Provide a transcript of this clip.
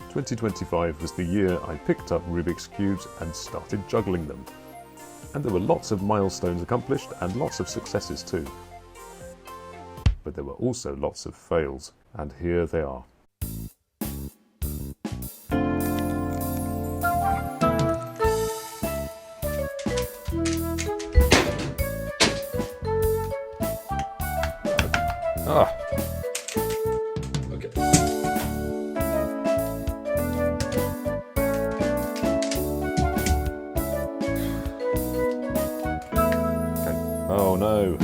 2025 was the year I picked up Rubik's cubes and started juggling them. And there were lots of milestones accomplished and lots of successes too. But there were also lots of fails, and here they are. Okay. Oh no!